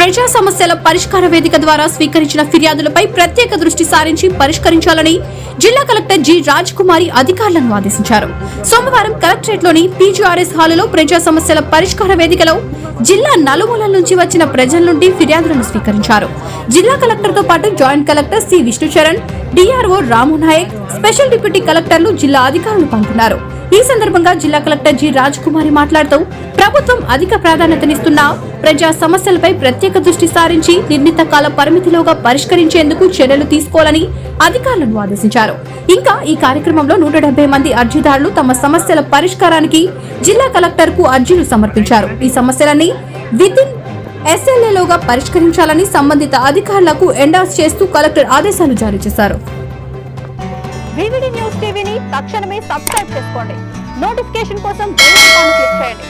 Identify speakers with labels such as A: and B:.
A: ప్రజా సమస్యల పరిష్కార వేదిక ద్వారా స్వీకరించిన ఫిర్యాదులపై ప్రత్యేక దృష్టి సారించి పరిష్కరించాలని జిల్లా కలెక్టర్ జి రాజ్ కుమారి అధికారులను ఆదేశించారు. సోమవారం కలెక్టరేట్లోని పీజీఆర్ఎస్ హాలులో ప్రజా సమస్యల పరిష్కార వేదికలో జిల్లా నలుమూలల నుంచి వచ్చిన ప్రజల నుండి ఫిర్యాదులను స్వీకరించారు. జిల్లా కలెక్టర్ తో పాటు joint collector C Vishnucharan, DRO Ramu Nayak, special deputy కలెక్టర్లు, జిల్లా అధికారులు పాల్గొన్నారు. ఈ సందర్భంగా జిల్లా కలెక్టర్ జి రాజ్ కుమారి మాట్లాడుతూ ప్రభుత్వం అధిక ప్రాధాన్యతనిస్తున్న ప్రజా సమస్యలపై ప్రత్యేక దృష్టి సారించి నిర్ణీత కాల పరిమితిలోగా పరిష్కరించేందుకు చర్యలు తీసుకోవాలని అధికారులను ఆదేశించారు. ఇంకా ఈ కార్యక్రమంలో 170 మంది అర్జీదారులు తమ సమస్యల పరిష్కారానికి జిల్లా కలెక్టర్ కు అర్జీలు సమర్పించారు. ఈ సమస్యలన్నీ వితిన్ SLAలోగా పరిష్కరించాలని సంబంధిత అధికారులకు ఎండార్స్ చేస్తూ కలెక్టర్ ఆదేశాలు జారీ చేశారు.
B: VVD న్యూస్ టీవీని తక్షణమే సబ్స్క్రైబ్ చేసుకోండి. నోటిఫికేషన్ కోసం బెల్ ఐకాన్ క్లిక్ చేయండి.